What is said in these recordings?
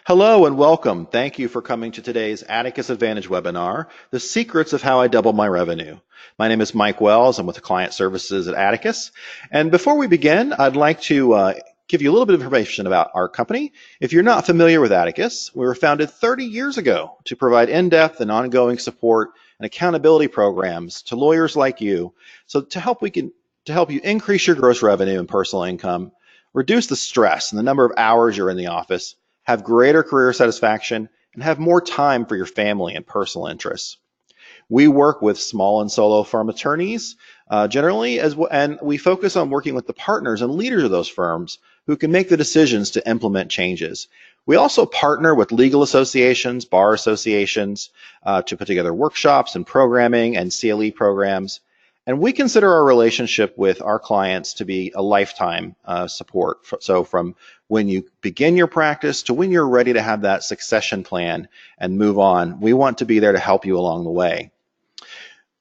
Hello and welcome. Thank you for coming to today's Atticus Advantage webinar, The Secrets of How I Doubled My Revenue. My name is Mike Wells. I'm with the Client Services at Atticus. And before we begin, I'd like to give you a little bit of information about our company. If you're not familiar with Atticus, we were founded 30 years ago to provide in-depth and ongoing support and accountability programs to lawyers like you, so to help you increase your gross revenue and personal income, reduce the stress and the number of hours you're in the office, have greater career satisfaction, and have more time for your family and personal interests. We work with small and solo firm attorneys generally, and we focus on working with the partners and leaders of those firms who can make the decisions to implement changes. We also partner with legal associations, bar associations, to put together workshops and programming and CLE programs. And we consider our relationship with our clients to be a lifetime support. So from when you begin your practice to when you're ready to have that succession plan and move on, we want to be there to help you along the way.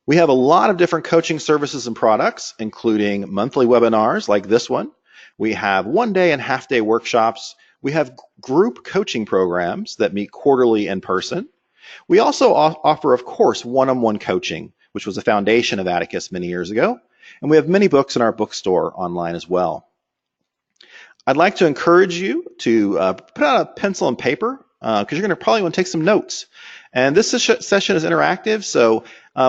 We have a lot of different coaching services and products, including monthly webinars like this one. We have one-day and half-day workshops. We have group coaching programs that meet quarterly in person. We also offer, of course, one-on-one coaching, which was the foundation of Atticus many years ago. And we have many books in our bookstore online as well. I'd like to encourage you to put out a pencil and paper because you're going to probably want to take some notes. And this session is interactive, so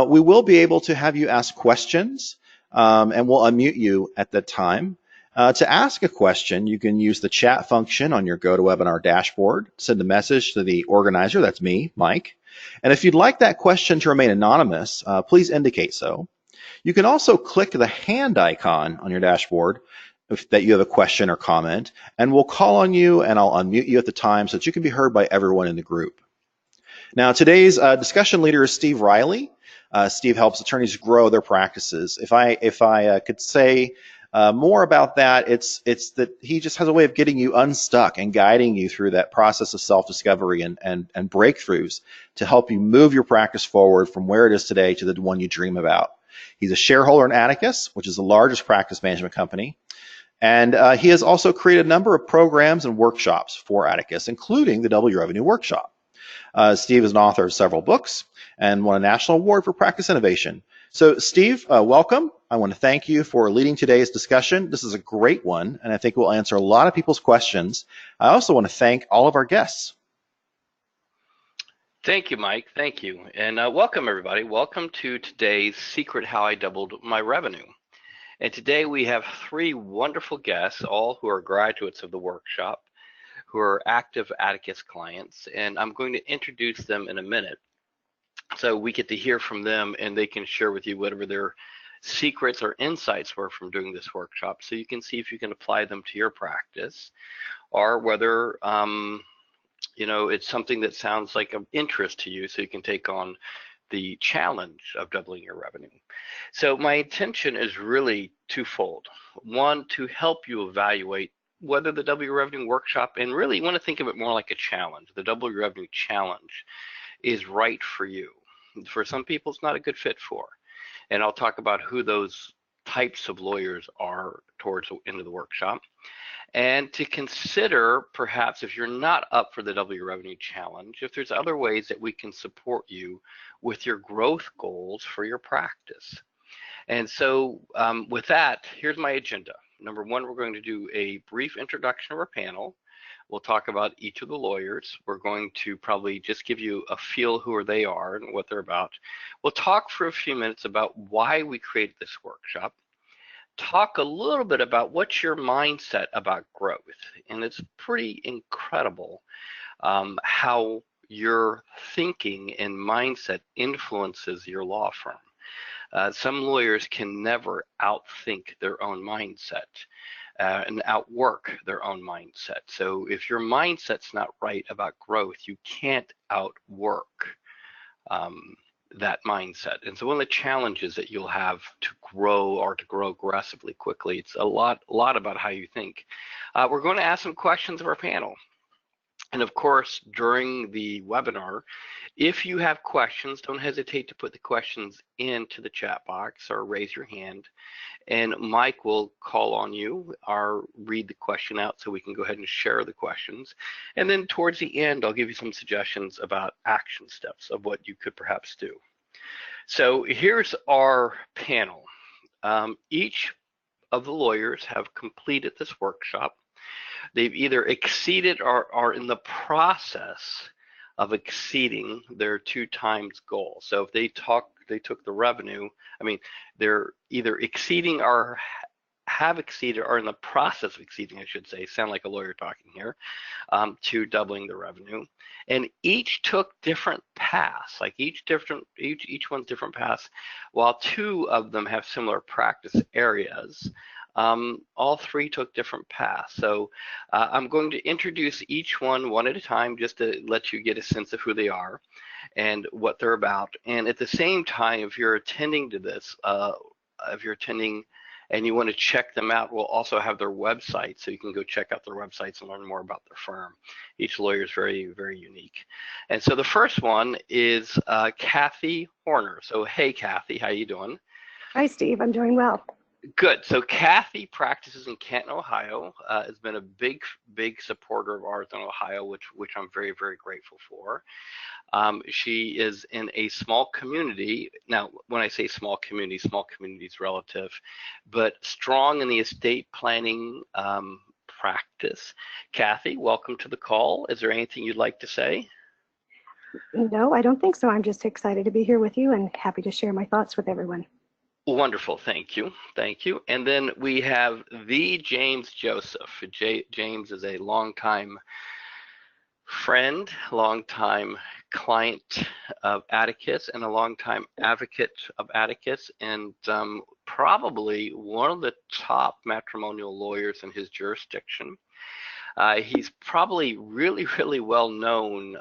we will be able to have you ask questions, and we'll unmute you at that time. To ask a question, you can use the chat function on your GoToWebinar dashboard, send a message to the organizer, that's me, Mike. And if you'd like that question to remain anonymous, please indicate so. You can also click the hand icon on your dashboard that you have a question or comment, and we'll call on you and I'll unmute you at the time so that you can be heard by everyone in the group. Now, today's discussion leader is Steve Riley. Steve helps attorneys grow their practices. If I could say more about that, it's that he just has a way of getting you unstuck and guiding you through that process of self-discovery and breakthroughs to help you move your practice forward from where it is today to the one you dream about. He's a shareholder in Atticus, which is the largest practice management company. And he has also created a number of programs and workshops for Atticus, including the Double Your Revenue Workshop. Steve is an author of several books and won a national award for practice innovation. So Steve, welcome. I want to thank you for leading today's discussion. This is a great one, and I think we'll answer a lot of people's questions. I also want to thank all of our guests. Thank you, Mike. Thank you. And welcome, everybody. Welcome to today's Secret How I Doubled My Revenue. And today we have three wonderful guests, all who are graduates of the workshop, who are active Atticus clients, and I'm going to introduce them in a minute. So we get to hear from them and they can share with you whatever their secrets or insights were from doing this workshop, so you can see if you can apply them to your practice, or whether it's something that sounds like of interest to you, so you can take on the challenge of doubling your revenue. So my intention is really twofold. One, to help you evaluate whether the Double Your Revenue Workshop, and really you want to think of it more like a challenge, the Double Your Revenue Challenge, is right for you. For some people, it's not a good fit for. And I'll talk about who those types of lawyers are towards the end of the workshop. And to consider, perhaps, if you're not up for the Double Your Revenue Challenge, if there's other ways that we can support you with your growth goals for your practice. And so with that, here's my agenda. Number one, we're going to do a brief introduction of our panel. We'll talk about each of the lawyers. We're going to probably just give you a feel who they are and what they're about. We'll talk for a few minutes about why we created this workshop. Talk a little bit about what's your mindset about growth. And it's pretty incredible how your thinking and mindset influences your law firm. Some lawyers can never outthink their own mindset and outwork their own mindset. So if your mindset's not right about growth, you can't outwork that mindset. And so one of the challenges that you'll have to grow, or to grow aggressively quickly, it's a lot about how you think. We're going to ask some questions of our panel. And of course, during the webinar, if you have questions, don't hesitate to put the questions into the chat box or raise your hand, and Mike will call on you or read the question out so we can go ahead and share the questions. And then towards the end, I'll give you some suggestions about action steps of what you could perhaps do. So here's our panel. Each of the lawyers have completed this workshop. They've either exceeded or are in the process of exceeding their 2 times goal. So if they took the revenue, I mean, they're either exceeding or have exceeded or in the process of exceeding, I should say, sound like a lawyer talking here, to doubling the revenue. And each took different paths, like each one's different paths, while 2 of them have similar practice areas. All 3 took different paths. So I'm going to introduce each one at a time just to let you get a sense of who they are and what they're about. And at the same time, if you're attending to this, if you're attending and you want to check them out, we'll also have their website, so you can go check out their websites and learn more about their firm. Each lawyer is very, very unique. And so the first one is Kathy Horner. So hey, Kathy, how you doing? Hi, Steve. I'm doing well. Good. So Kathy practices in Canton, Ohio. Has been a big supporter of ours in Ohio, which I'm very, very grateful for. She is in a small community. Now, when I say small community is relative, but strong in the estate planning practice. Kathy, welcome to the call. Is there anything you'd like to say? No, I don't think so. I'm just excited to be here with you and happy to share my thoughts with everyone. Wonderful, thank you. And then we have the James Joseph. James is a longtime friend, longtime client of Atticus, and a longtime advocate of Atticus, and probably one of the top matrimonial lawyers in his jurisdiction. He's probably really, really well known.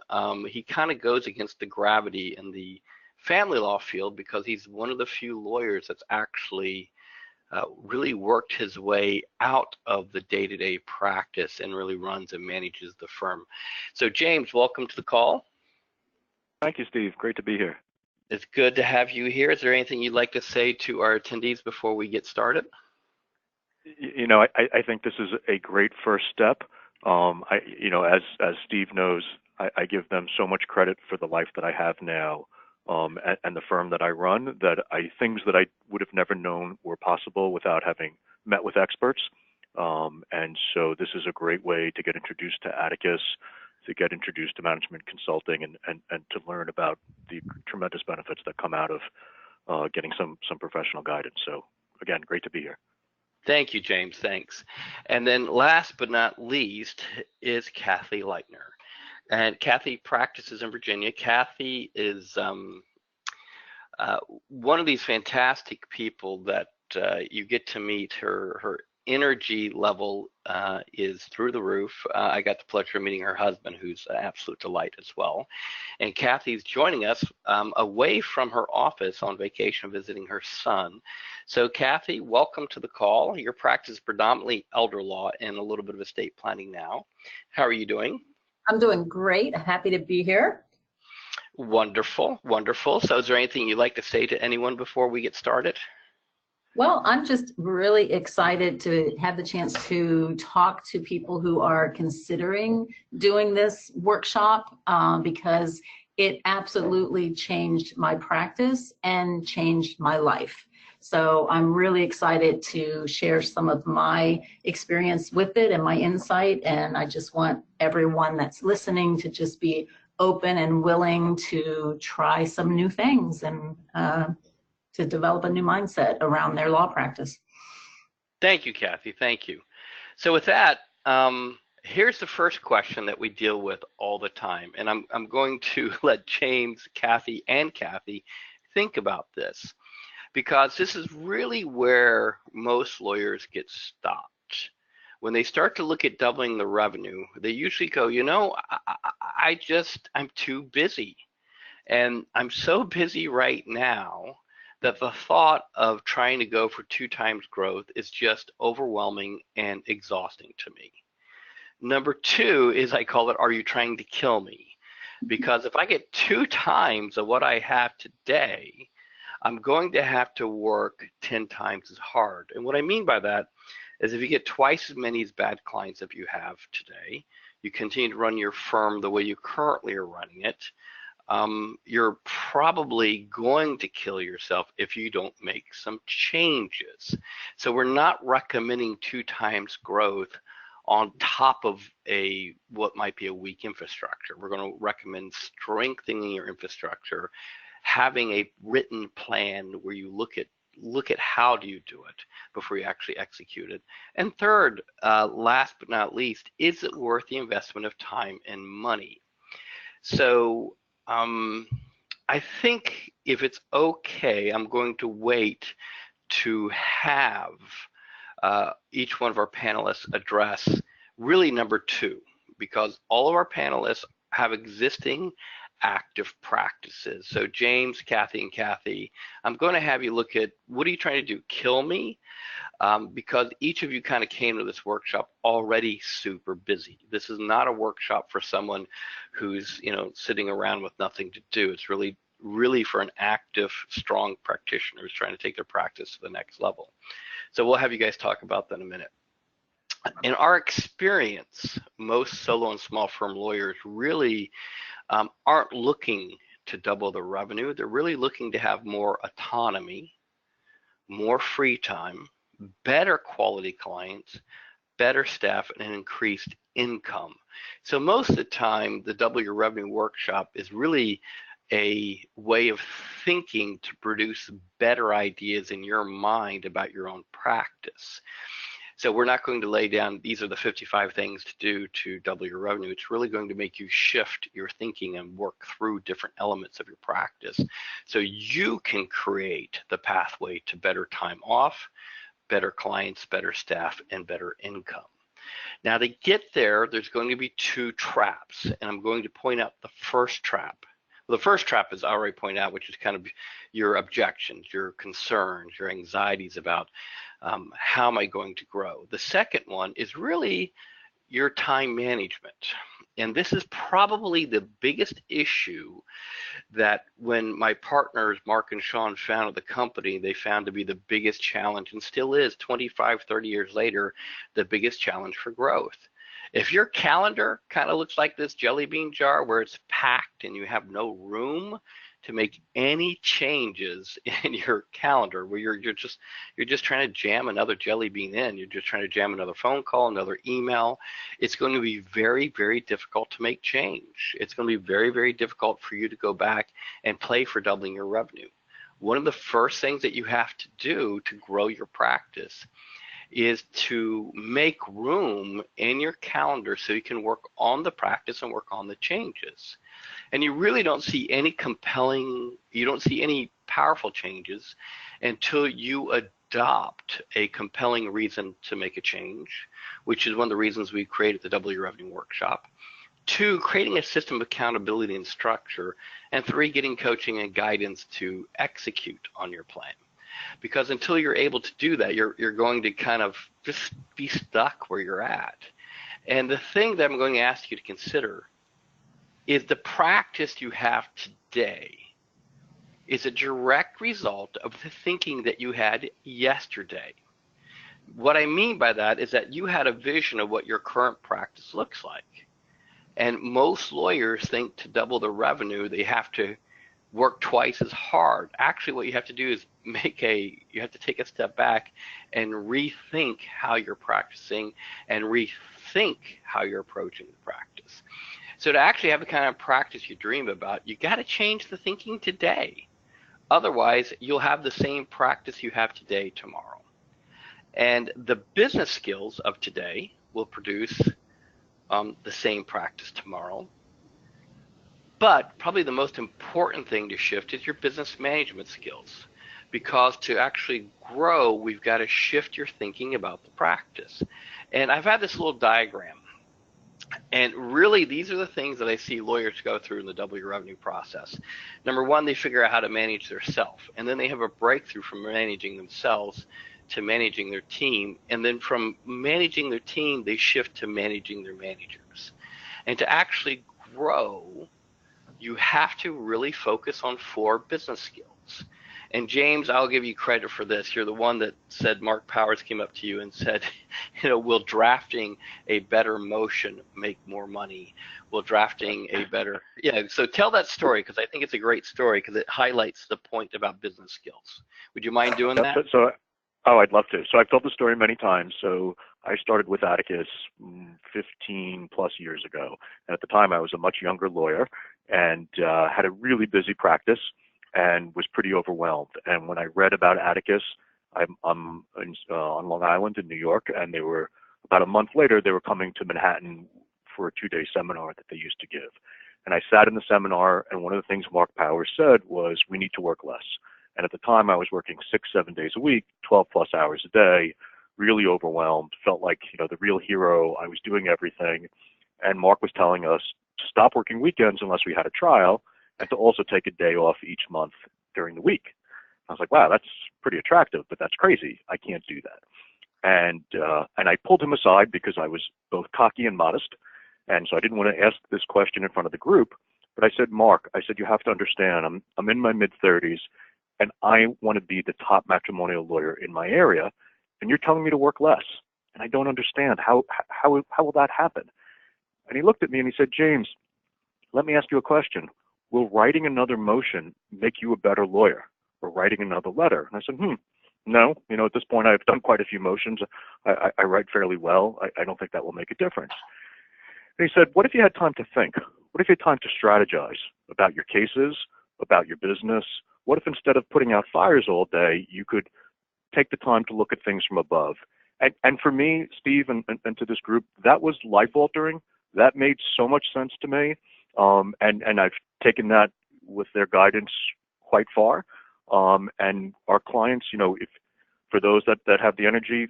He kind of goes against the gravity in the family law field because he's one of the few lawyers that's actually really worked his way out of the day-to-day practice and really runs and manages the firm. So James, welcome to the call. Thank you, Steve. Great to be here. It's good to have you here. Is there anything you'd like to say to our attendees before we get started? You know, I think this is a great first step. As Steve knows, I give them so much credit for the life that I have now. And the firm that I run, things that I would have never known were possible without having met with experts. And so this is a great way to get introduced to Atticus, to get introduced to management consulting, and to learn about the tremendous benefits that come out of getting some professional guidance. So again, great to be here. Thank you, James. Thanks. And then last but not least is Kathy Leitner. And Kathy practices in Virginia. Kathy is one of these fantastic people that you get to meet. Her energy level is through the roof. I got the pleasure of meeting her husband, who's an absolute delight as well. And Kathy's joining us away from her office on vacation, visiting her son. So Kathy, welcome to the call. Your practice is predominantly elder law and a little bit of estate planning now. How are you doing? I'm doing great. Happy to be here. Wonderful, wonderful. So is there anything you'd like to say to anyone before we get started? Well, I'm just really excited to have the chance to talk to people who are considering doing this workshop because it absolutely changed my practice and changed my life. So I'm really excited to share some of my experience with it and my insight. And I just want everyone that's listening to just be open and willing to try some new things and to develop a new mindset around their law practice. Thank you, Kathy. Thank you. So with that, here's the first question that we deal with all the time. And I'm going to let James, Kathy, and Kathy think about this, because this is really where most lawyers get stopped. When they start to look at doubling the revenue, they usually go, you know, I'm too busy. And I'm so busy right now that the thought of trying to go for 2 times growth is just overwhelming and exhausting to me. Number two is, I call it, are you trying to kill me? Because if I get 2 times of what I have today, I'm going to have to work 10 times as hard. And what I mean by that is if you get twice as many as bad clients as you have today, you continue to run your firm the way you currently are running it, you're probably going to kill yourself if you don't make some changes. So we're not recommending 2 times growth on top of what might be a weak infrastructure. We're going to recommend strengthening your infrastructure, having a written plan where you look at how do you do it before you actually execute it. And third, last but not least, is it worth the investment of time and money? So I think if it's okay, I'm going to wait to have each one of our panelists address really number 2, because all of our panelists have existing active practices. So James, Kathy, and Kathy, I'm going to have you look at, what are you trying to do? Kill me? Because each of you kind of came to this workshop already super busy. This is not a workshop for someone who's, sitting around with nothing to do. It's really for an active, strong practitioner who's trying to take their practice to the next level. So we'll have you guys talk about that in a minute. In our experience, most solo and small firm lawyers really aren't looking to double their revenue. They're really looking to have more autonomy, more free time, better quality clients, better staff, and an increased income. So most of the time, the Double Your Revenue workshop is really a way of thinking to produce better ideas in your mind about your own practice. So we're not going to lay down, these are the 55 things to do to double your revenue. It's really going to make you shift your thinking and work through different elements of your practice so you can create the pathway to better time off, better clients, better staff, and better income. Now to get there, there's going to be 2 traps, and I'm going to point out the first trap. Well, the first trap is I already pointed out, which is kind of your objections, your concerns, your anxieties about how am I going to grow. The second one is really your time management. And this is probably the biggest issue that when my partners, Mark and Sean, founded the company, they found to be the biggest challenge, and still is 25, 30 years later, the biggest challenge for growth. If your calendar kind of looks like this jelly bean jar where it's packed and you have no room to make any changes in your calendar, where you're just trying to jam another jelly bean in, you're just trying to jam another phone call, another email, it's going to be very, very difficult to make change. It's going to be very, very difficult for you to go back and play for doubling your revenue. One of the first things that you have to do to grow your practice is to make room in your calendar so you can work on the practice and work on the changes. And you really don't see any powerful changes until you adopt a compelling reason to make a change, which is one of the reasons we created the Double Your Revenue workshop. 2, creating a system of accountability and structure. And 3, getting coaching and guidance to execute on your plan. Because until you're able to do that, you're going to kind of just be stuck where you're at. And the thing that I'm going to ask you to consider is the practice you have today is a direct result of the thinking that you had yesterday. What I mean by that is that you had a vision of what your current practice looks like. And most lawyers think to double their revenue, they have to work twice as hard. Actually, what you have to do is you have to take a step back and rethink how you're practicing and rethink how you're approaching the practice. So to actually have the kind of practice you dream about, you got to change the thinking today. Otherwise, you'll have the same practice you have today tomorrow. And the business skills of today will produce the same practice tomorrow. But probably the most important thing to shift is your business management skills, because to actually grow, we've got to shift your thinking about the practice. And I've had this little diagram, and really these are the things that I see lawyers go through in the double your revenue process. Number 1, they figure out how to manage their self, and then they have a breakthrough from managing themselves to managing their team, and then from managing their team, they shift to managing their managers. And to actually grow, you have to really focus on 4 business skills. And James, I'll give you credit for this. You're the one that said Mark Powers came up to you and said, will drafting a better motion make more money? Will drafting a better, so tell that story, because I think it's a great story because it highlights the point about business skills. Would you mind doing that? I'd love to. So I've told the story many times. So I started with Atticus 15 plus years ago. And at the time I was a much younger lawyer and had a really busy practice and was pretty overwhelmed. And when I read about Atticus, I'm on Long Island in New York, and they were, about a month later, they were coming to Manhattan for a 2-day seminar that they used to give. And I sat in the seminar, and one of the things Mark Powers said was, we need to work less. And at the time I was working 6-7 days a week, 12 plus hours a day, really overwhelmed, felt like, the real hero. I was doing everything. And Mark was telling us to stop working weekends unless we had a trial, and to also take a day off each month during the week. I was like, wow, that's pretty attractive, but that's crazy. I can't do that. And I pulled him aside because I was both cocky and modest. And so I didn't want to ask this question in front of the group. But I said, Mark, I you have to understand, I'm in my mid-30s, and I want to be the top matrimonial lawyer in my area, and you're telling me to work less. And I don't understand. How will that happen? And he looked at me and he said, James, let me ask you a question. Will writing another motion make you a better lawyer, or writing another letter? And I said, no. At this point, I've done quite a few motions. I write fairly well. I don't think that will make a difference. And he said, what if you had time to think? What if you had time to strategize about your cases, about your business? What if instead of putting out fires all day, you could take the time to look at things from above? And for me, Steve, and to this group, that was life-altering. That made so much sense to me. And I've taken that with their guidance quite far. And our clients, if for those that have the energy,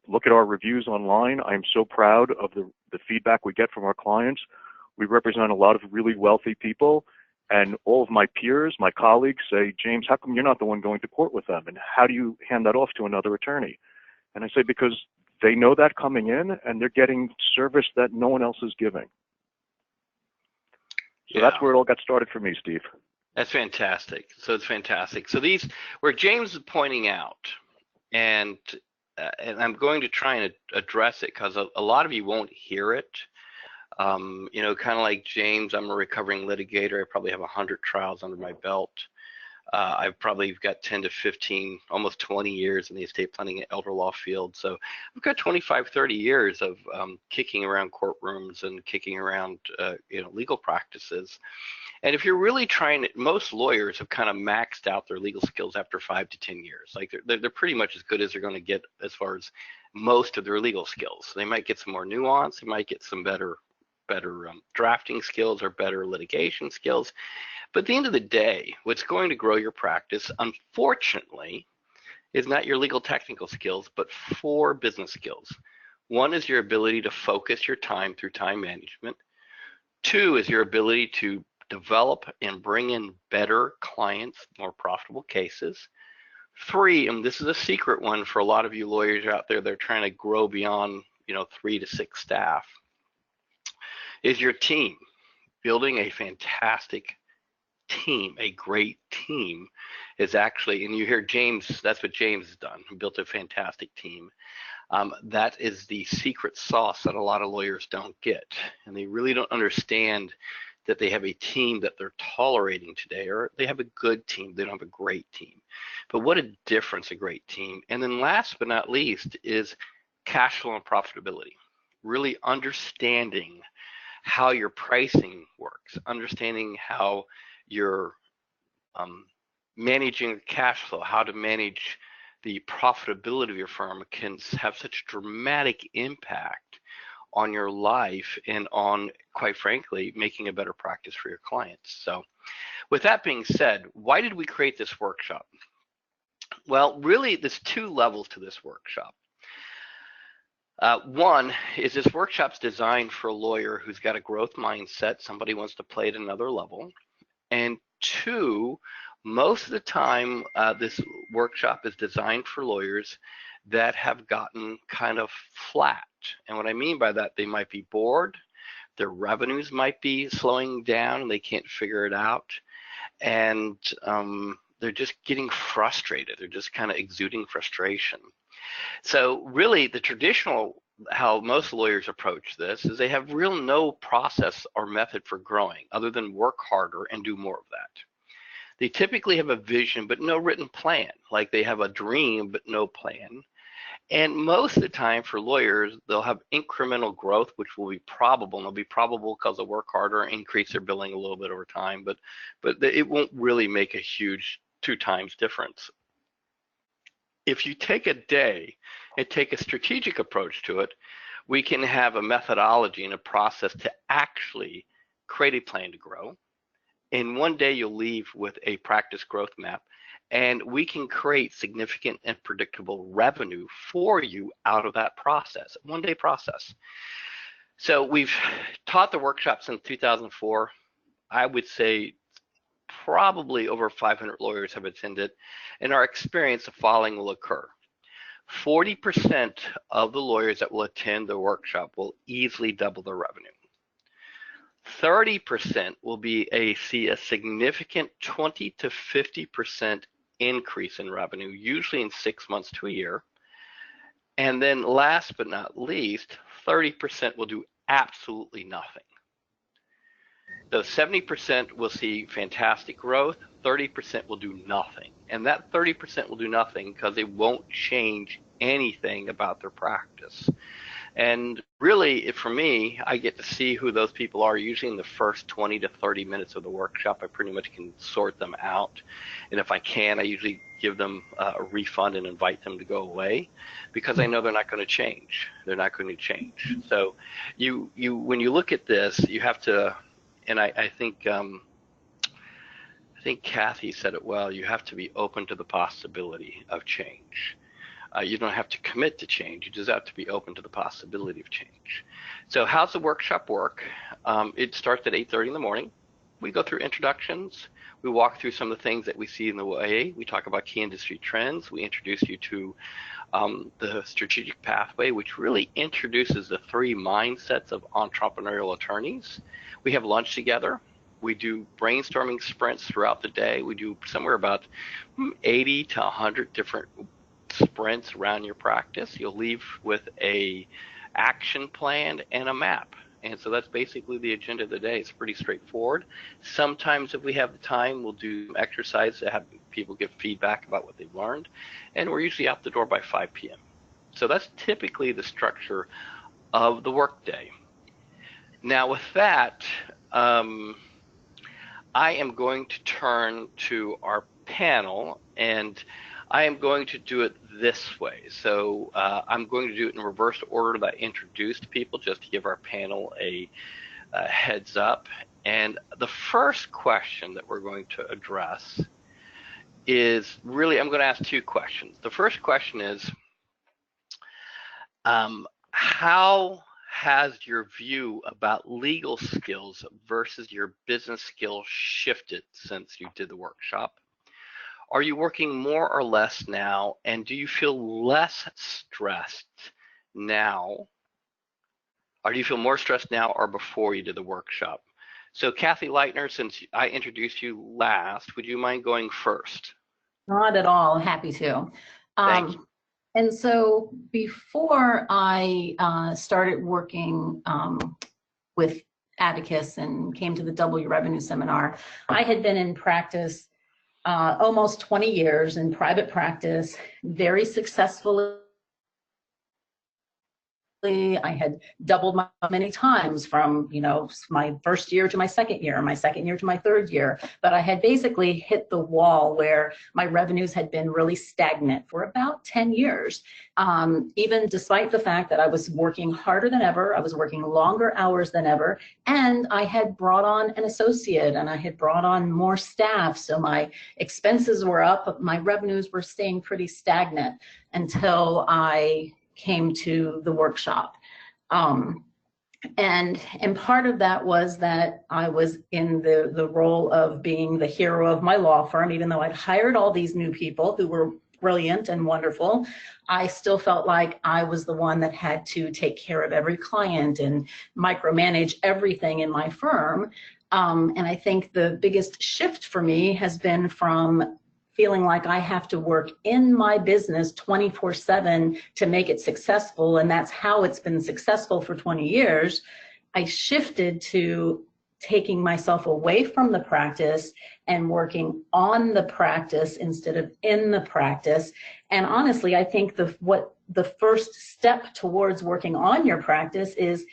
look at our reviews online. I'm so proud of the feedback we get from our clients. We represent a lot of really wealthy people, and all of my peers, my colleagues say, James, how come you're not the one going to court with them? And how do you hand that off to another attorney? And I say, because they know that coming in, and they're getting service that no one else is giving. So that's where it all got started for me, Steve. That's fantastic. So it's fantastic. So these, where James is pointing out, and I'm going to try and address it because a lot of you won't hear it. Kind of like James, I'm a recovering litigator. I probably have 100 trials under my belt. I've probably got 10 to 15, almost 20 years in the estate planning and elder law field. So I've got 25, 30 years of kicking around courtrooms and kicking around, legal practices. And if you're really trying to, most lawyers have kind of maxed out their legal skills after 5 to 10 years. Like they're pretty much as good as they're going to get as far as most of their legal skills. They might get some more nuance. They might get some better drafting skills or better litigation skills. But at the end of the day, what's going to grow your practice, unfortunately, is not your legal technical skills, but 4 business skills. 1 is your ability to focus your time through time management. 2 is your ability to develop and bring in better clients, more profitable cases. 3, and this is a secret one for a lot of you lawyers out there that are trying to grow beyond, 3 to 6 staff, is your team. Building a fantastic team, a great team is actually, and you hear James, that's what James has done, he built a fantastic team. That is the secret sauce that a lot of lawyers don't get, and they really don't understand that they have a team that they're tolerating today, or they have a good team, they don't have a great team. But what a difference a great team. And then last but not least is cash flow and profitability. Really understanding how your pricing works, understanding how you're managing cash flow, how to manage the profitability of your firm can have such dramatic impact on your life and on, quite frankly, making a better practice for your clients. So with that being said, why did we create this workshop? Well, really, there's 2 levels to this workshop. 1 is this workshop's designed for a lawyer who's got a growth mindset, somebody wants to play at another level. And 2, most of the time, this workshop is designed for lawyers that have gotten kind of flat. And what I mean by that, they might be bored, their revenues might be slowing down and they can't figure it out, and they're just getting frustrated. They're just kind of exuding frustration. So really the traditional, how most lawyers approach this is they have real no process or method for growing other than work harder and do more of that. They typically have a vision but no written plan, like they have a dream but no plan. And most of the time for lawyers, they'll have incremental growth, which will be probable, and it'll be probable because they'll work harder, increase their billing a little bit over time, but it won't really make a huge 2 times difference. If you take a day and take a strategic approach to it, we can have a methodology and a process to actually create a plan to grow. In one day, you'll leave with a practice growth map, and we can create significant and predictable revenue for you out of that process, one-day process. So we've taught the workshop since 2004. I would say probably over 500 lawyers have attended. In our experience, the following will occur. 40% of the lawyers that will attend the workshop will easily double their revenue. 30% will see a significant 20 to 50% increase in revenue, usually in 6 months to a year. And then last but not least, 30% will do absolutely nothing. So 70% will see fantastic growth, 30% will do nothing. And that 30% will do nothing because they won't change anything about their practice. And really, for me, I get to see who those people are usually in the first 20 to 30 minutes of the workshop. I pretty much can sort them out. And if I can, I usually give them a refund and invite them to go away because I know they're not going to change. They're not going to change. So when you look at this, you have to, and I think Kathy said it well, you have to be open to the possibility of change. You don't have to commit to change. You just have to be open to the possibility of change. So how's the workshop work? It starts at 8:30 in the morning. We go through introductions. We walk through some of the things that we see in the way. We talk about key industry trends. We introduce you to the strategic pathway, which really introduces the 3 mindsets of entrepreneurial attorneys. We have lunch together. We do brainstorming sprints throughout the day. We do somewhere about 80 to 100 different sprints around your practice. You'll leave with a action plan and a map. And so that's basically the agenda of the day. It's pretty straightforward. Sometimes if we have the time, we'll do some exercise to have people give feedback about what they've learned. And we're usually out the door by 5 p.m. So that's typically the structure of the workday. Now with that, I am going to turn to our panel, and I am going to do it this way. So I'm going to do it in reverse order that I introduced people, just to give our panel a heads up. And the first question that we're going to address is really, I'm going to ask 2 questions. The first question is, how has your view about legal skills versus your business skills shifted since you did the workshop? Are you working more or less now, and do you feel less stressed now? Or do you feel more stressed now or before you did the workshop? So Kathy Leitner, since I introduced you last, would you mind going first? Not at all, happy to. Thank you. And so before I started working with Atticus and came to the Double Your Revenue seminar, I had been in practice almost 20 years in private practice, very successfully. I had doubled my many times from, my first year to my second year to my third year. But I had basically hit the wall where my revenues had been really stagnant for about 10 years. Even despite the fact that I was working harder than ever, I was working longer hours than ever, and I had brought on an associate and I had brought on more staff. So my expenses were up, but my revenues were staying pretty stagnant until I came to the workshop. And part of that was that I was in the role of being the hero of my law firm, even though I'd hired all these new people who were brilliant and wonderful, I still felt like I was the one that had to take care of every client and micromanage everything in my firm. And I think the biggest shift for me has been from feeling like I have to work in my business 24/7 to make it successful, and that's how it's been successful for 20 years. I shifted to taking myself away from the practice and working on the practice instead of in the practice. And honestly, I think the first step towards working on your practice is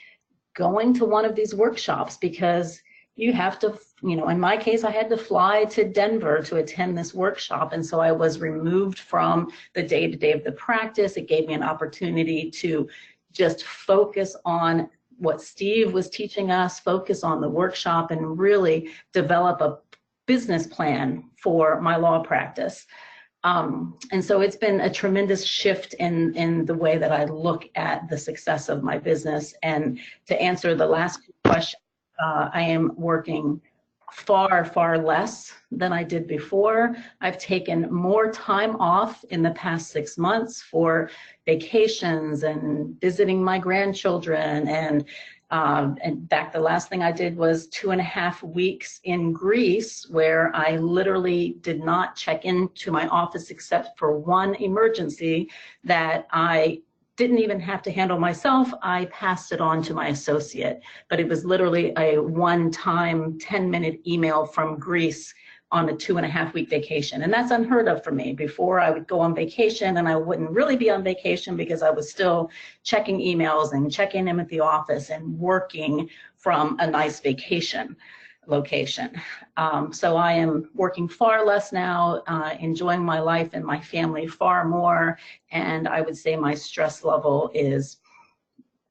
going to one of these workshops, because you have to, in my case, I had to fly to Denver to attend this workshop. And so I was removed from the day-to-day of the practice. It gave me an opportunity to just focus on what Steve was teaching us, focus on the workshop, and really develop a business plan for my law practice. And so it's been a tremendous shift in the way that I look at the success of my business. And to answer the last question, I am working far, far less than I did before. I've taken more time off in the past 6 months for vacations and visiting my grandchildren. And in fact, the last thing I did was 2.5 weeks in Greece, where I literally did not check into my office except for one emergency that I didn't even have to handle myself. I passed it on to my associate, but it was literally a one-time 10-minute email from Greece on a 2.5 week vacation. And that's unheard of for me. Before, I would go on vacation and I wouldn't really be on vacation because I was still checking emails and checking in at the office and working from a nice vacation location. So I am working far less now, enjoying my life and my family far more. And I would say my stress level is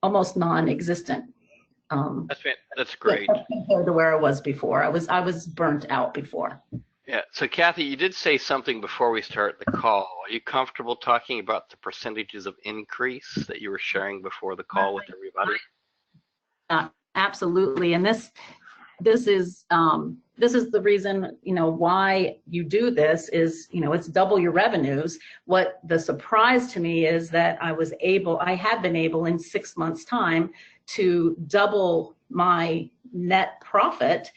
almost non-existent. That's great. Compared to where I was before. I was burnt out before. Yeah. So Kathy, you did say something before we start the call. Are you comfortable talking about the percentages of increase that you were sharing before the call with everybody? Absolutely. And this is the reason, why you do this is, it's double your revenues. What the surprise to me is that I have been able in 6 months' time to double my net profit.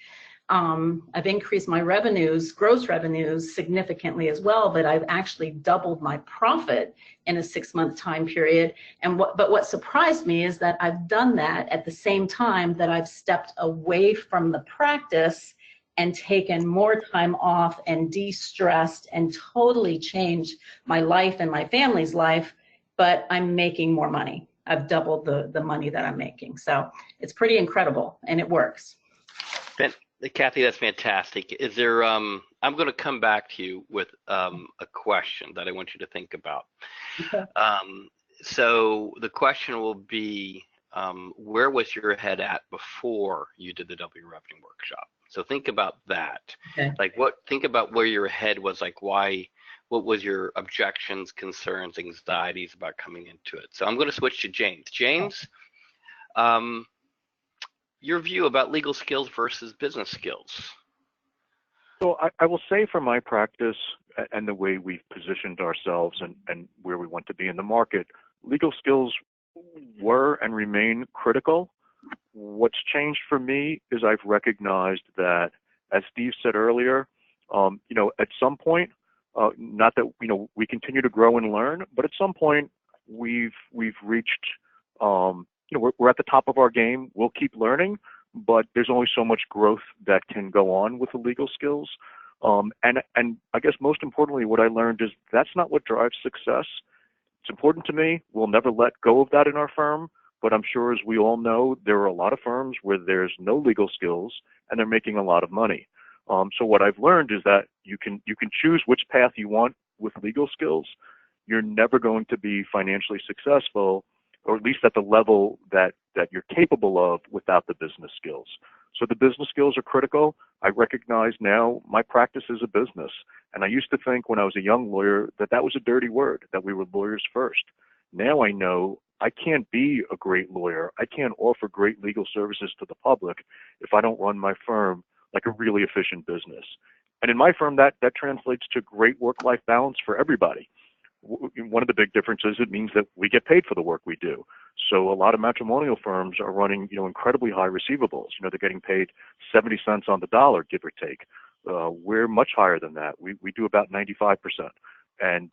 I've increased my revenues, gross revenues significantly as well, but I've actually doubled my profit in a 6-month time period. But what surprised me is that I've done that at the same time that I've stepped away from the practice and taken more time off and de-stressed and totally changed my life and my family's life, but I'm making more money. I've doubled the money that I'm making. So it's pretty incredible, and it works. Kathy, that's fantastic. Is there, I'm going to come back to you with a question that I want you to think about. Okay. So the question will be, where was your head at before you did the W Revenue Workshop? So think about that. Okay. Think about where your head was, what was your objections, concerns, anxieties about coming into it? So I'm going to switch to James. James, your view about legal skills versus business skills. So I will say for my practice and the way we've positioned ourselves and where we want to be in the market, legal skills were and remain critical. What's changed for me is I've recognized that, as Steve said earlier, at some point, not that we continue to grow and learn, but at some point we've reached, we're at the top of our game. We'll keep learning, but there's only so much growth that can go on with the legal skills. And I guess most importantly, what I learned is that's not what drives success. It's important to me. We'll never let go of that in our firm, but I'm sure, as we all know, there are a lot of firms where there's no legal skills and they're making a lot of money. So what I've learned is that you can choose which path you want with legal skills. You're never going to be financially successful, or at least at the level that you're capable of, without the business skills. So the business skills are critical. I recognize now my practice is a business. And I used to think when I was a young lawyer that was a dirty word, that we were lawyers first. Now I know I can't be a great lawyer. I can't offer great legal services to the public if I don't run my firm like a really efficient business. And in my firm, that translates to great work-life balance for everybody. one of the big differences, it means that we get paid for the work we do. So a lot of matrimonial firms are running, incredibly high receivables. They're getting paid 70 cents on the dollar, give or take. We're much higher than that. We do about 95%. And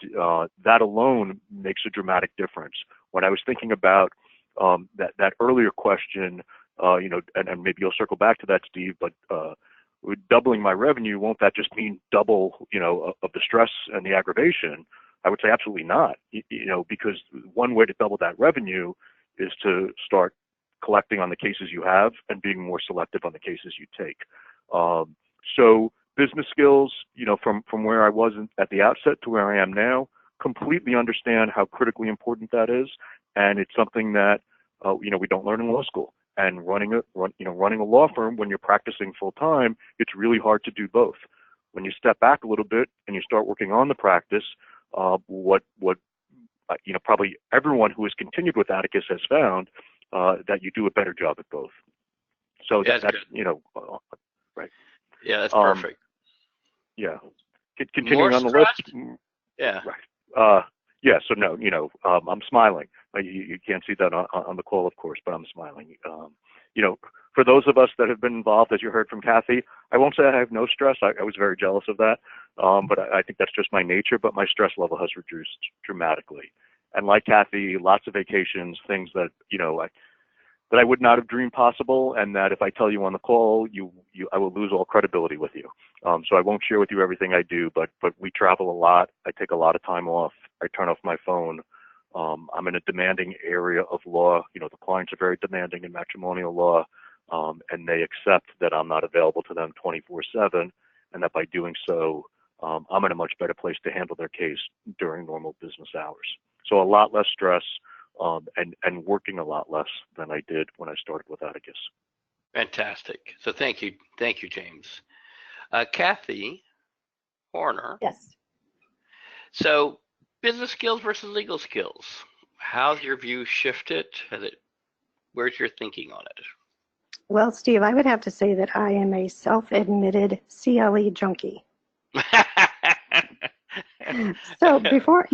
that alone makes a dramatic difference. When I was thinking about that earlier question, and maybe you'll circle back to that, Steve, but doubling my revenue, won't that just mean double, of the stress and the aggravation? I would say absolutely not, because one way to double that revenue is to start collecting on the cases you have and being more selective on the cases you take. So business skills, from where I was at the outset to where I am now, completely understand how critically important that is. And it's something that, we don't learn in law school. And running a law firm when you're practicing full time, it's really hard to do both. When you step back a little bit and you start working on the practice, probably everyone who has continued with Atticus has found that you do a better job at both. So Yeah, that's right. Yeah, that's perfect. Yeah. Continuing More on the stress? list. Yeah. Right. Yeah. So no, I'm smiling. You can't see that on the call, of course, but I'm smiling. For those of us that have been involved, as you heard from Kathy, I won't say I have no stress. I was very jealous of that. But I think that's just my nature, but my stress level has reduced dramatically. And like Kathy, lots of vacations, things that, that I would not have dreamed possible, and that if I tell you on the call, I will lose all credibility with you. So I won't share with you everything I do, but we travel a lot. I take a lot of time off. I turn off my phone. I'm in a demanding area of law. The clients are very demanding in matrimonial law, and they accept that I'm not available to them 24/7, and that by doing so, I'm in a much better place to handle their case during normal business hours. So a lot less stress, and working a lot less than I did when I started with Atticus. Fantastic. So thank you, James. Kathy Horner. Yes. So business skills versus legal skills. How's your view shifted? Where's your thinking on it? Well, Steve, I would have to say that I am a self-admitted CLE junkie. So before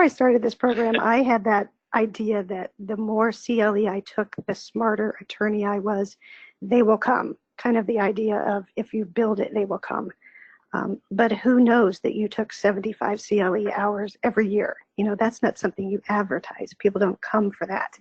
I started this program, I had that idea that the more CLE I took, the smarter attorney I was. They will come. Kind of the idea of if you build it, they will come. But who knows that you took 75 CLE hours every year? That's not something you advertise. People don't come for that.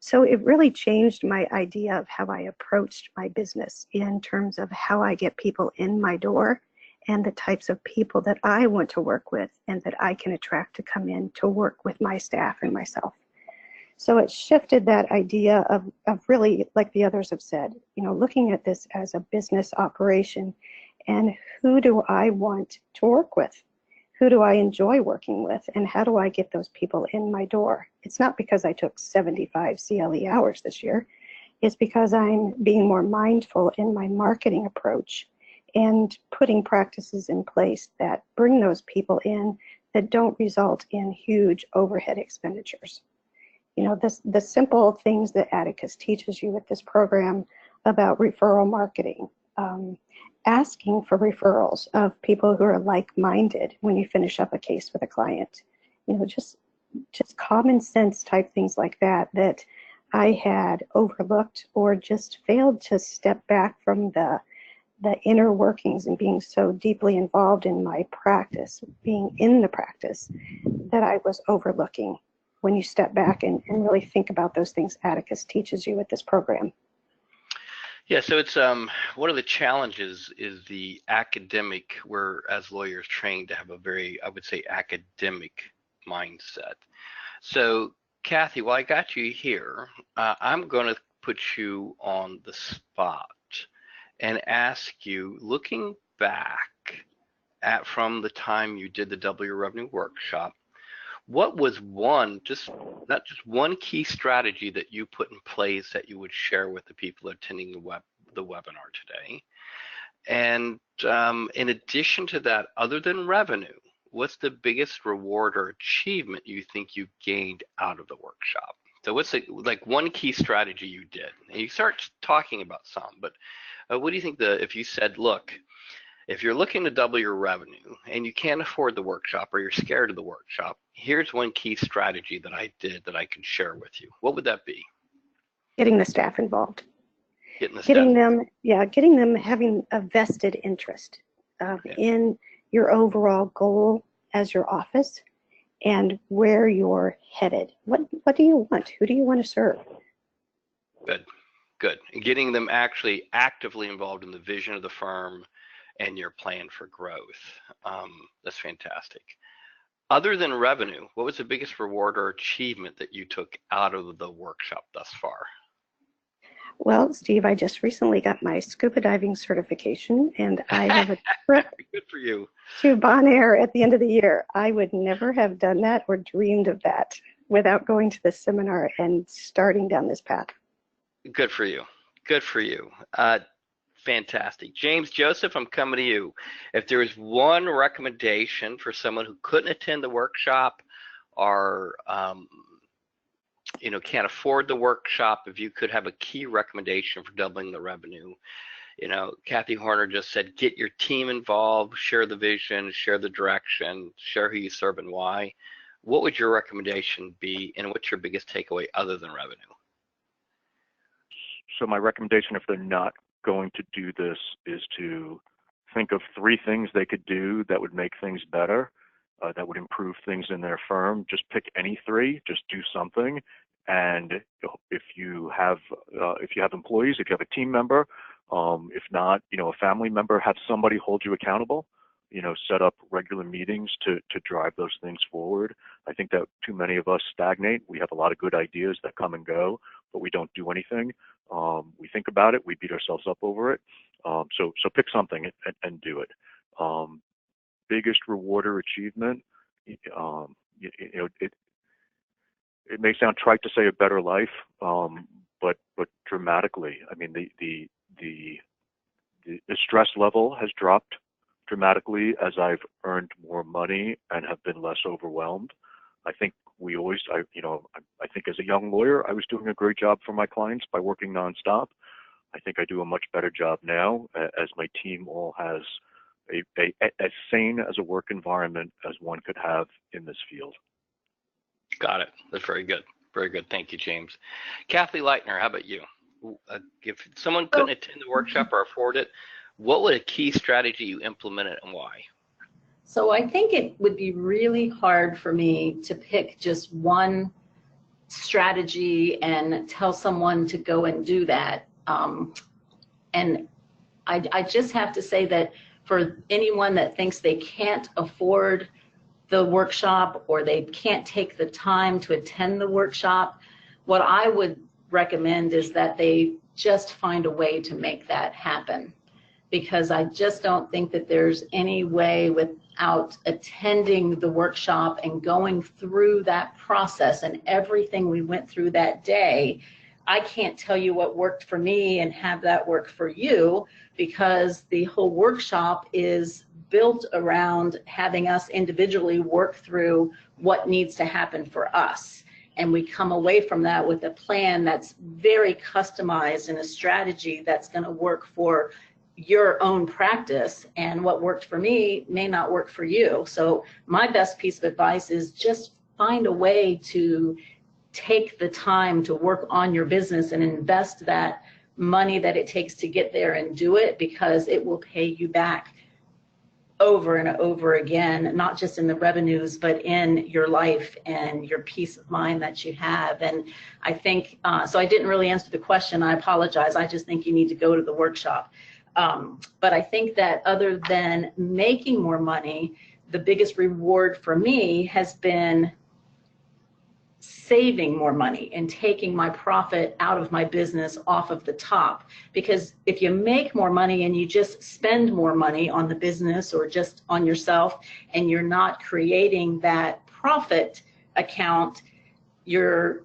So it really changed my idea of how I approached my business in terms of how I get people in my door and the types of people that I want to work with and that I can attract to come in to work with my staff and myself. So it shifted that idea of really, like the others have said, looking at this as a business operation and who do I want to work with? Who do I enjoy working with? And how do I get those people in my door? It's not because I took 75 CLE hours this year. It's because I'm being more mindful in my marketing approach and putting practices in place that bring those people in that don't result in huge overhead expenditures. The simple things that Atticus teaches you with this program about referral marketing, asking for referrals of people who are like-minded when you finish up a case with a client. Just common sense type things like that I had overlooked or just failed to step back from the inner workings and being so deeply involved in my practice, being in the practice, that I was overlooking when you step back and really think about those things Atticus teaches you with this program. Yeah, so it's one of the challenges is the academic. We're as lawyers trained to have a very, I would say, academic mindset. So Kathy, while I got you here, I'm going to put you on the spot and ask you, looking back at from the time you did the Double Your Revenue workshop, what was not just one key strategy that you put in place that you would share with the people attending the webinar today? And in addition to that, other than revenue, what's the biggest reward or achievement you think you gained out of the workshop? So what's like one key strategy you did? And you start talking about some, but what do you think if you said, look, If you're looking to double your revenue and you can't afford the workshop or you're scared of the workshop, here's one key strategy that I did that I can share with you. What would that be? Getting the staff involved. Getting them having a vested interest in your overall goal as your office and where you're headed. What do you want? Who do you want to serve? Good. And getting them actually actively involved in the vision of the firm and your plan for growth. That's fantastic. Other than revenue, what was the biggest reward or achievement that you took out of the workshop thus far? Well, Steve, I just recently got my scuba diving certification, and I have a trip Good for you. to Bonaire at the end of the year. I would never have done that or dreamed of that without going to the seminar and starting down this path. Good for you. Good for you. Fantastic. James Joseph, I'm coming to you. If there is one recommendation for someone who couldn't attend the workshop or can't afford the workshop, if you could have a key recommendation for doubling the revenue. Kathy Horner just said, get your team involved, share the vision, share the direction, share who you serve and why. What would your recommendation be, and what's your biggest takeaway other than revenue? So my recommendation, if they're not going to do this, is to think of 3 things they could do that would make things better, that would improve things in their firm. Just pick any 3, just do something. And if you have employees, if you have a team member, if not, a family member, have somebody hold you accountable. Set up regular meetings to drive those things forward. I think that too many of us stagnate. We have a lot of good ideas that come and go, but we don't do anything. We think about it, we beat ourselves up over it. So pick something and do it. Biggest reward or achievement, it may sound trite to say a better life, but dramatically. I mean, the stress level has dropped dramatically as I've earned more money and have been less overwhelmed. I think I think as a young lawyer, I was doing a great job for my clients by working nonstop. I think I do a much better job now as my team all has as sane as a work environment as one could have in this field. Got it. That's very good. Very good. Thank you, James. Kathy Leitner, how about you? If someone couldn't attend the workshop or afford it, what would a key strategy you implemented and why? So I think it would be really hard for me to pick just one strategy and tell someone to go and do that. And I just have to say that for anyone that thinks they can't afford the workshop or they can't take the time to attend the workshop, what I would recommend is that they just find a way to make that happen. Because I just don't think that there's any way without attending the workshop and going through that process and everything we went through that day. I can't tell you what worked for me and have that work for you, because the whole workshop is built around having us individually work through what needs to happen for us. And we come away from that with a plan that's very customized and a strategy that's going to work for your own practice, and what worked for me may not work for you. So my best piece of advice is just find a way to take the time to work on your business and invest that money that it takes to get there and do it, because it will pay you back over and over again, not just in the revenues, but in your life and your peace of mind that you have. And I think, so I didn't really answer the question, I apologize. I just think you need to go to the workshop. But I think that other than making more money, the biggest reward for me has been saving more money and taking my profit out of my business off of the top. Because if you make more money and you just spend more money on the business or just on yourself, and you're not creating that profit account, you're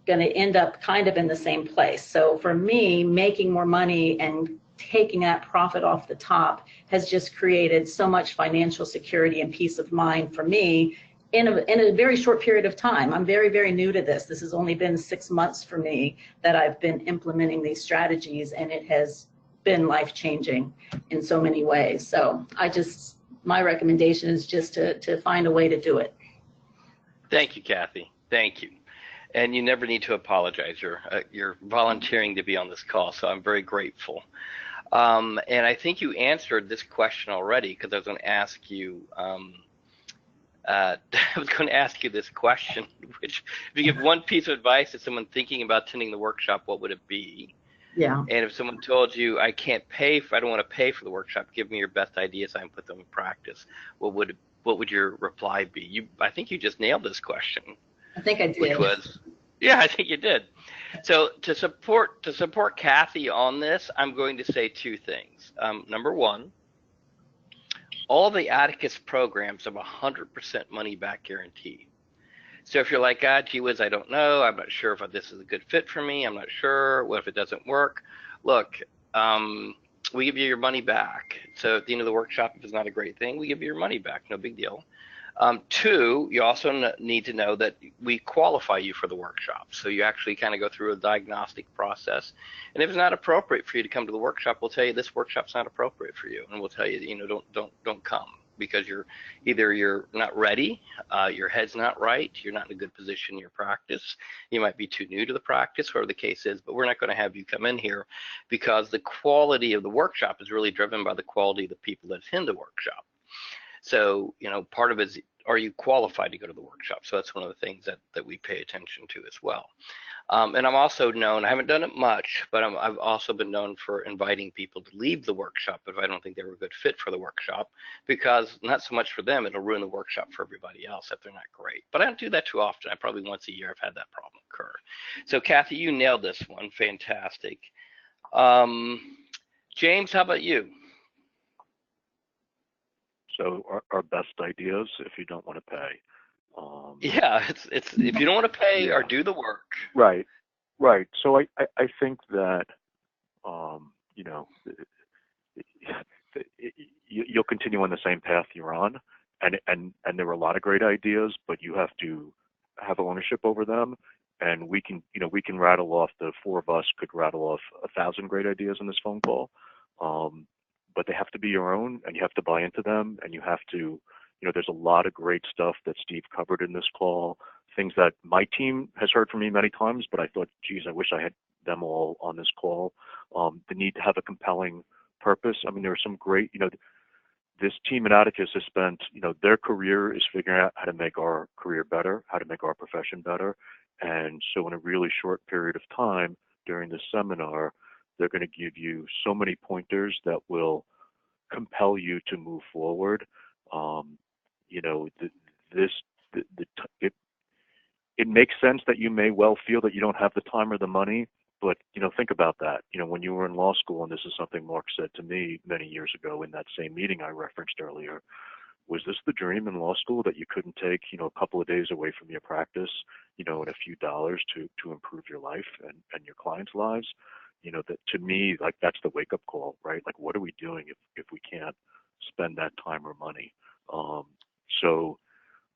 going to end up kind of in the same place. So for me, making more money and taking that profit off the top has just created so much financial security and peace of mind for me in a very short period of time. I'm very, very new to this. This has only been 6 months for me that I've been implementing these strategies, and it has been life-changing in so many ways. So my recommendation is just to find a way to do it. Thank you, Kathy. Thank you. And you never need to apologize. You're volunteering to be on this call, so I'm very grateful. And I think you answered this question already, because I was going to ask you. I was going to ask you this question, which, if you give one piece of advice to someone thinking about attending the workshop, what would it be? Yeah. And if someone told you, I don't want to pay for the workshop, give me your best ideas, I can put them in practice, what would your reply be? I think you just nailed this question. I think I did. Which was, yeah, I think you did. So to support Kathy on this, I'm going to say two things. Number one, all the Atticus programs have 100% money back guarantee. So if you're like, gee whiz, I don't know, I'm not sure if this is a good fit for me, I'm not sure, what if it doesn't work? Look, we give you your money back. So at the end of the workshop, if it's not a great thing, we give you your money back, no big deal. Two, you also need to know that we qualify you for the workshop. So you actually kind of go through a diagnostic process. And if it's not appropriate for you to come to the workshop, we'll tell you this workshop's not appropriate for you. And we'll tell you, don't come, because you're not ready, your head's not right, you're not in a good position in your practice, you might be too new to the practice, whatever the case is, but we're not going to have you come in here, because the quality of the workshop is really driven by the quality of the people that attend the workshop. So, part of it is, are you qualified to go to the workshop? So that's one of the things that we pay attention to as well. And I'm also known, I haven't done it much, but I've also been known for inviting people to leave the workshop if I don't think they were a good fit for the workshop, because not so much for them, it'll ruin the workshop for everybody else if they're not great. But I don't do that too often. Probably once a year I've had that problem occur. So Kathy, you nailed this one. Fantastic. James, how about you? So our best ideas if you don't want to pay. Yeah, it's if you don't want to pay, yeah. or do the work. Right. So I think that you'll continue on the same path you're on, and there were a lot of great ideas, but you have to have ownership over them. And we can rattle off, the four of us could rattle off 1,000 great ideas in this phone call. But they have to be your own, and you have to buy into them, and you have to, there's a lot of great stuff that Steve covered in this call, things that my team has heard from me many times, but I thought, geez, I wish I had them all on this call. The need to have a compelling purpose. I mean, there are some great, this team at Atticus has spent, their career is figuring out how to make our career better, how to make our profession better. And so in a really short period of time during this seminar, they're going to give you so many pointers that will compel you to move forward. It makes sense that you may well feel that you don't have the time or the money, but think about that. When you were in law school, and this is something Mark said to me many years ago in that same meeting I referenced earlier, was this the dream in law school, that you couldn't take a couple of days away from your practice, and a few dollars to improve your life and your clients' lives? That to me, like, that's the wake-up call, right? Like, what are we doing if we can't spend that time or money? So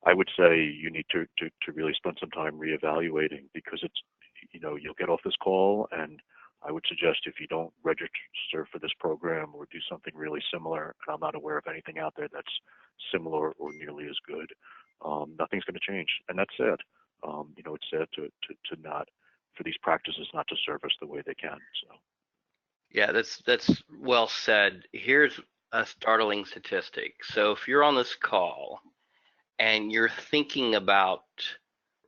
I would say you need to really spend some time reevaluating, because it's, you'll get off this call, and I would suggest, if you don't register for this program or do something really similar, and I'm not aware of anything out there that's similar or nearly as good, nothing's going to change. And that's sad. It's sad to not, for these practices not to serve us the way they can. So, yeah, that's well said. Here's a startling statistic. So if you're on this call and you're thinking about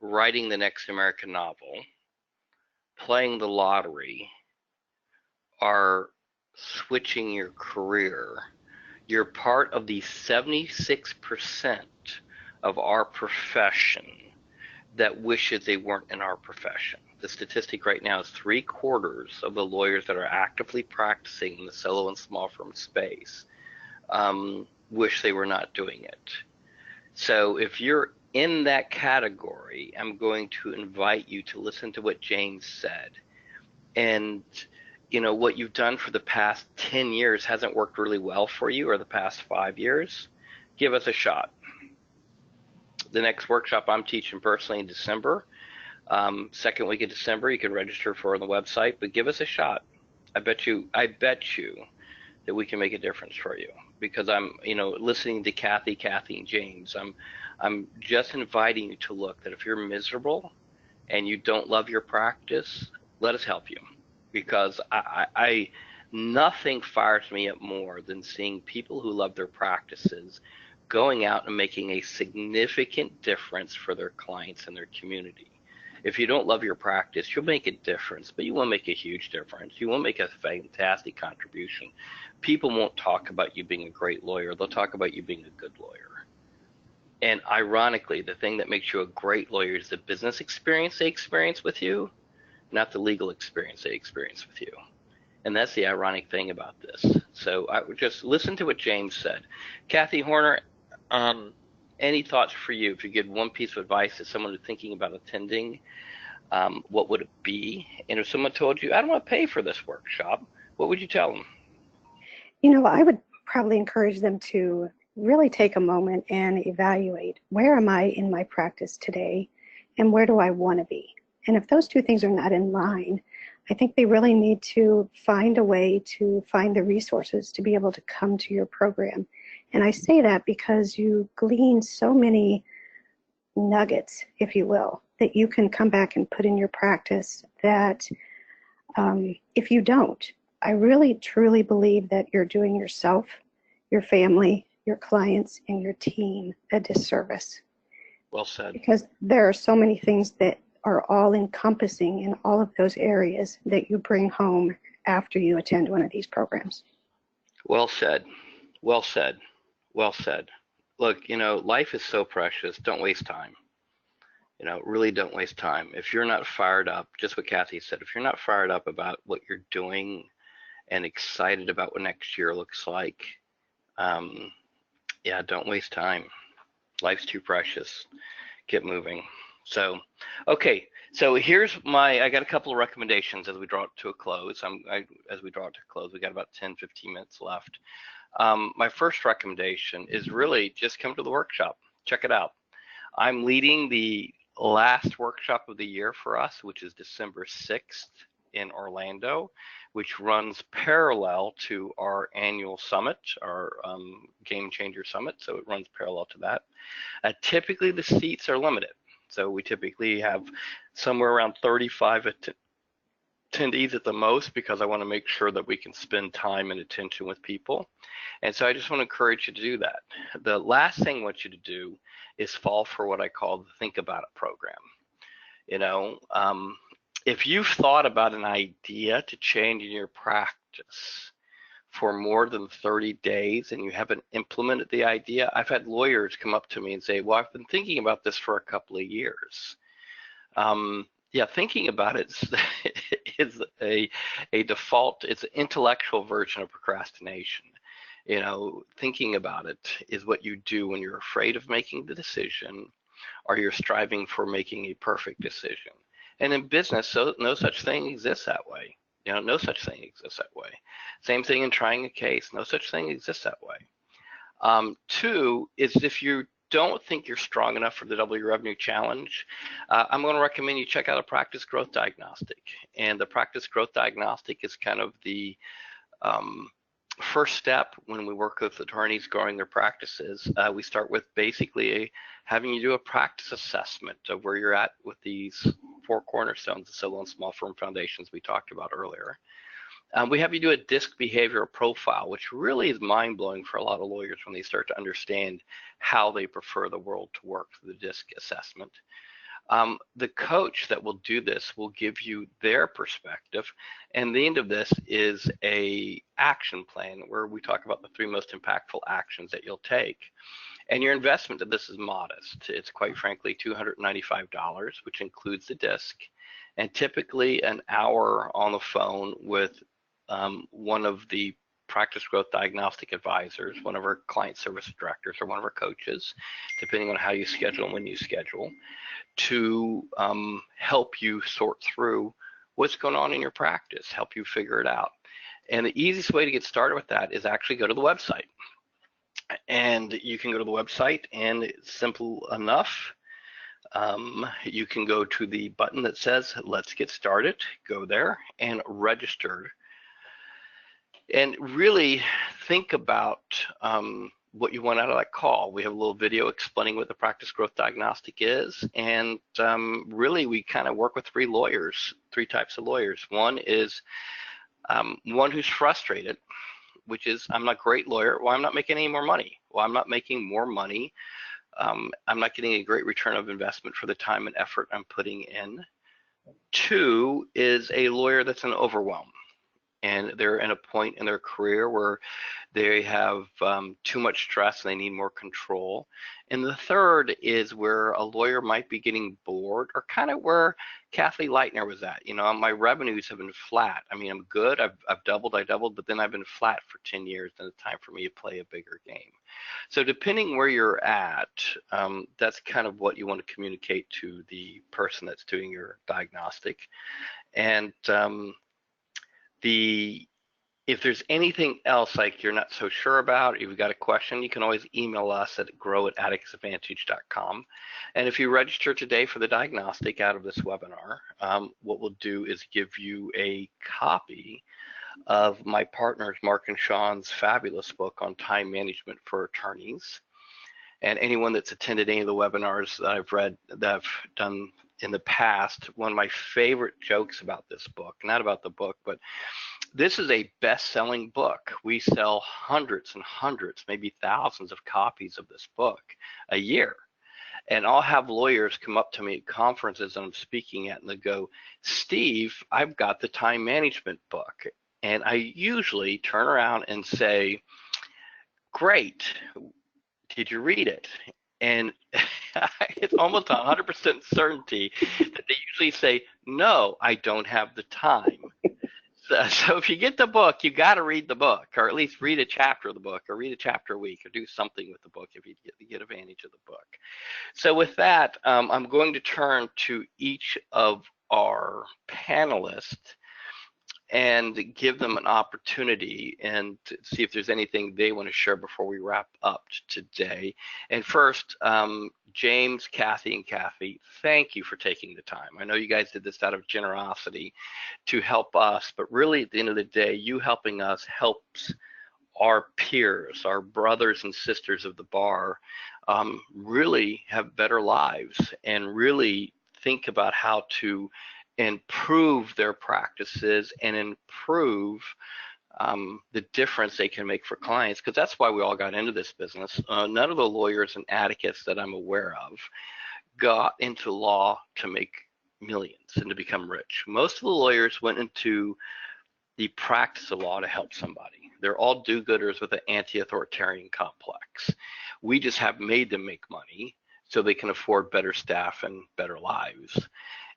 writing the next American novel, playing the lottery, or switching your career, you're part of the 76% of our profession that wishes they weren't in our profession. The statistic right now is 3/4 of the lawyers that are actively practicing in the solo and small firm space wish they were not doing it. So if you're in that category, I'm going to invite you to listen to what James said. And what you've done for the past 10 years hasn't worked really well for you, or the past 5 years. Give us a shot. The next workshop I'm teaching personally in December, second week of December, you can register for on the website, but give us a shot. I bet you that we can make a difference for you, because I'm, listening to Kathy and James. I'm just inviting you to look that if you're miserable and you don't love your practice, let us help you, because I nothing fires me up more than seeing people who love their practices going out and making a significant difference for their clients and their community. If you don't love your practice, you'll make a difference, but you won't make a huge difference. You won't make a fantastic contribution. People won't talk about you being a great lawyer. They'll talk about you being a good lawyer. And ironically, the thing that makes you a great lawyer is the business experience they experience with you, not the legal experience they experience with you. And that's the ironic thing about this. So I would just listen to what James said. Kathy Horner, any thoughts for you? If you give one piece of advice to someone who's thinking about attending, what would it be? And if someone told you, I don't want to pay for this workshop, what would you tell them? I would probably encourage them to really take a moment and evaluate, where am I in my practice today and where do I want to be? And if those two things are not in line, I think they really need to find a way to find the resources to be able to come to your program. And I say that because you glean so many nuggets, if you will, that you can come back and put in your practice that if you don't, I really truly believe that you're doing yourself, your family, your clients, and your team a disservice. Well said. Because there are so many things that are all encompassing in all of those areas that you bring home after you attend one of these programs. Well said. Well said. Well said. Look, life is so precious. Don't waste time. Really don't waste time. If you're not fired up, just what Kathy said, if you're not fired up about what you're doing and excited about what next year looks like, don't waste time. Life's too precious. Get moving. So, okay. So I got a couple of recommendations as we draw it to a close. We got about 10, 15 minutes left. My first recommendation is really just come to the workshop. Check it out. I'm leading the last workshop of the year for us, which is December 6th in Orlando, which runs parallel to our annual summit, our Game Changer Summit. So it runs parallel to that. Typically, the seats are limited. So we typically have somewhere around 35 attendees at the most, because I want to make sure that we can spend time and attention with people. And so I just want to encourage you to do that. The last thing I want you to do is fall for what I call the Think About It program. If you've thought about an idea to change in your practice for more than 30 days and you haven't implemented the idea, I've had lawyers come up to me and say, well, I've been thinking about this for a couple of years. Thinking about it is a default, it's an intellectual version of procrastination. Thinking about it is what you do when you're afraid of making the decision or you're striving for making a perfect decision. And in business, so no such thing exists that way. No such thing exists that way. Same thing in trying a case. No such thing exists that way. Two is, if you don't think you're strong enough for the Double Your Revenue Challenge, I'm going to recommend you check out a practice growth diagnostic. And the practice growth diagnostic is kind of the first step when we work with attorneys growing their practices. We start with basically having you do a practice assessment of where you're at with these 4 cornerstones, the solo and small firm foundations we talked about earlier. We have you do a DISC behavioral profile, which really is mind-blowing for a lot of lawyers when they start to understand how they prefer the world to work for the DISC assessment. The coach that will do this will give you their perspective, and the end of this is a action plan where we talk about the 3 most impactful actions that you'll take. And your investment of this is modest. It's quite frankly $295, which includes the DISC, and typically an hour on the phone with one of the practice growth diagnostic advisors, one of our client service directors, or one of our coaches, depending on how you schedule and when you schedule, to help you sort through what's going on in your practice, help you figure it out. And the easiest way to get started with that is actually go to the website. And you can go to the website, and it's simple enough. You can go to the button that says Let's Get Started, go there and register And really think about what you want out of that call. We have a little video explaining what the practice growth diagnostic is, and really we kind of work with three types of lawyers. One is one who's frustrated, which is, I'm not a great lawyer. Well, I'm not making any more money. Well, I'm not making more money. I'm not getting a great return of investment for the time and effort I'm putting in. Two is a lawyer that's in overwhelm, and they're in a point in their career where they have too much stress and they need more control. And the third is where a lawyer might be getting bored, or kind of where Kathy Leitner was at. You know, my revenues have been flat. I mean, I'm good. I've doubled, but then I've been flat for 10 years, and it's time for me to play a bigger game. So depending where you're at, that's kind of what you want to communicate to the person that's doing your diagnostic. And if there's anything else like you're not so sure about, if you've got a question, you can always email us at grow@atticusadvantage.com. And if you register today for the diagnostic out of this webinar, what we'll do is give you a copy of my partners, Mark and Sean's fabulous book on time management for attorneys. And anyone that's attended any of the webinars that I've read, that I've done in the past, one of my favorite jokes about this book, not about the book, but this is a best-selling book. We sell hundreds and hundreds, maybe thousands of copies of this book a year. And I'll have lawyers come up to me at conferences that I'm speaking at, and they go, Steve, I've got the time management book. And I usually turn around and say, great, did you read it? And it's almost 100% certainty that they usually say, no, I don't have the time. So if you get the book, you got to read the book, or at least read a chapter of the book, or read a chapter a week, or do something with the book if you get advantage of the book. So with that, I'm going to turn to each of our panelists and give them an opportunity and to see if there's anything they want to share before we wrap up today. And first, James, Kathy, and Kathy, thank you for taking the time. I know you guys did this out of generosity to help us, but really at the end of the day, you helping us helps our peers, our brothers and sisters of the bar, really have better lives and really think about how to improve their practices and improve the difference they can make for clients, because that's why we all got into this business. None of the lawyers in Atticus that I'm aware of got into law to make millions and to become rich. Most of the lawyers went into the practice of law to help somebody. They're all do-gooders with an anti-authoritarian complex. We just have made them make money so they can afford better staff and better lives,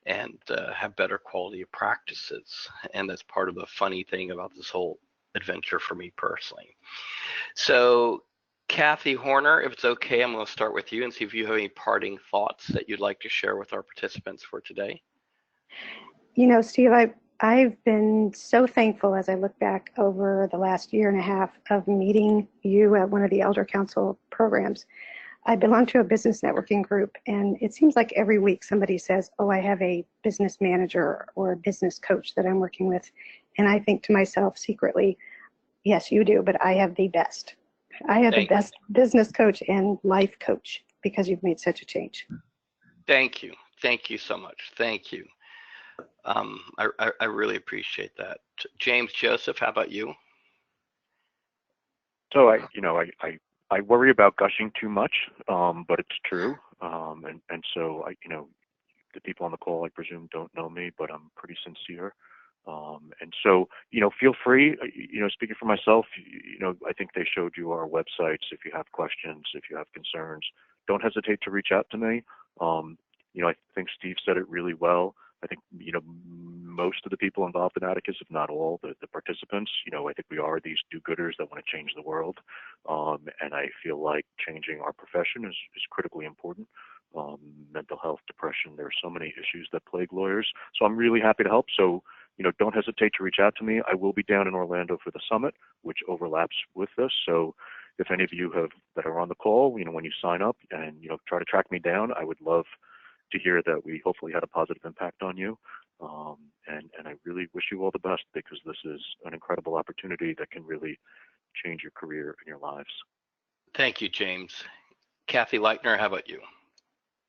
and have better quality of practices. And that's part of the funny thing about this whole adventure for me personally. So Kathy Horner, if it's okay, I'm going to start with you and see if you have any parting thoughts that you'd like to share with our participants for today. You know, Steve, I've been so thankful as I look back over the last year and a half of meeting you at one of the Elder Council programs. I belong to a business networking group, and it seems like every week somebody says, oh, I have a business manager or a business coach that I'm working with. And I think to myself secretly, yes, you do, but I have the best. I have the best business coach and life coach because you've made such a change. Thank you. Thank you so much. Thank you. I really appreciate that. James Joseph, how about you? So I worry about gushing too much, but it's true. And so the people on the call, I presume, don't know me, but I'm pretty sincere. And so, feel free, speaking for myself, I think they showed you our websites. If you have questions, if you have concerns, don't hesitate to reach out to me. I think Steve said it really well. I think, most of the people involved in Atticus, if not all, the participants, I think we are these do-gooders that want to change the world. And I feel like changing our profession is critically important. Mental health, depression, there are so many issues that plague lawyers. So I'm really happy to help. So, don't hesitate to reach out to me. I will be down in Orlando for the summit, which overlaps with this. So if any of you that are on the call, when you sign up and, try to track me down, I would love to hear that we hopefully had a positive impact on you. And I really wish you all the best, because this is an incredible opportunity that can really change your career and your lives. Thank you, James. Kathy Leitner, how about you?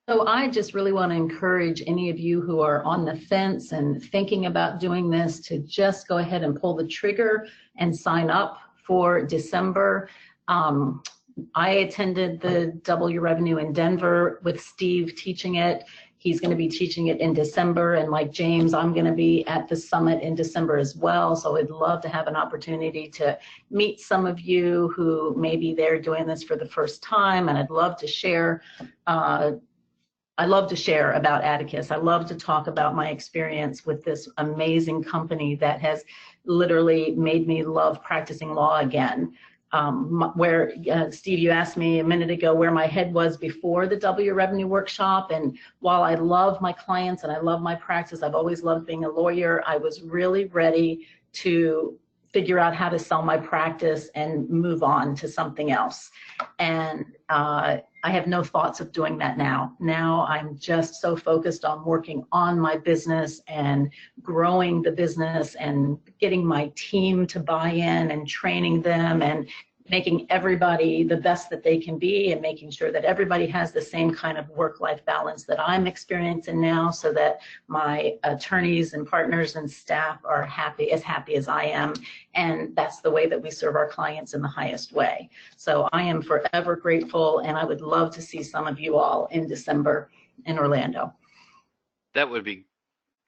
So I just really want to encourage any of you who are on the fence and thinking about doing this to just go ahead and pull the trigger and sign up for December. I attended the Double Your Revenue in Denver with Steve teaching it. He's going to be teaching it in December, and like James, I'm going to be at the summit in December as well. So I'd love to have an opportunity to meet some of you who maybe they're doing this for the first time, and I'd love to share. I love to share about Atticus. I love to talk about my experience with this amazing company that has literally made me love practicing law again. Steve, you asked me a minute ago where my head was before the Double Your Revenue workshop. And while I love my clients and I love my practice, I've always loved being a lawyer, I was really ready to figure out how to sell my practice and move on to something else. And I have no thoughts of doing that now. Now I'm just so focused on working on my business and growing the business and getting my team to buy in and training them and making everybody the best that they can be, and making sure that everybody has the same kind of work-life balance that I'm experiencing now, so that my attorneys and partners and staff are happy as I am. And that's the way that we serve our clients in the highest way. So I am forever grateful, and I would love to see some of you all in December in Orlando. That would be,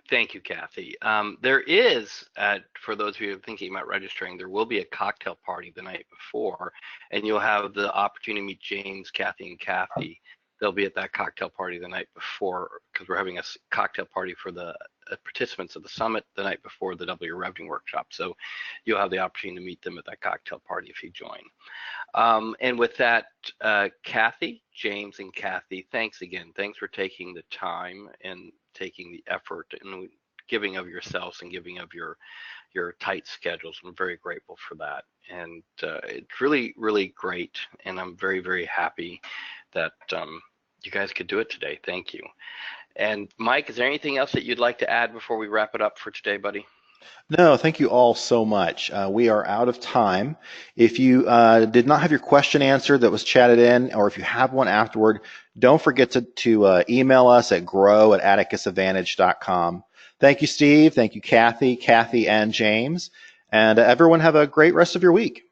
thank you, Kathy. There is, for those of you who are thinking about registering, there will be a cocktail party the night before, and you'll have the opportunity to meet James, Kathy, and Kathy. They'll be at that cocktail party the night before, because we're having a cocktail party for the participants of the summit the night before the Double Your Revenue workshop. So you'll have the opportunity to meet them at that cocktail party if you join. And with that, Kathy, James, and Kathy, thanks again. Thanks for taking the time and taking the effort and giving of yourselves and giving of your tight schedules. I'm very grateful for that. And it's really, really great. And I'm very, very happy that you guys could do it today. Thank you. And Mike, is there anything else that you'd like to add before we wrap it up for today, buddy? No, thank you all so much. We are out of time. If you did not have your question answered that was chatted in, or if you have one afterward, don't forget to email us at grow@atticusadvantage.com. Thank you, Steve. Thank you, Kathy, and James. And everyone have a great rest of your week.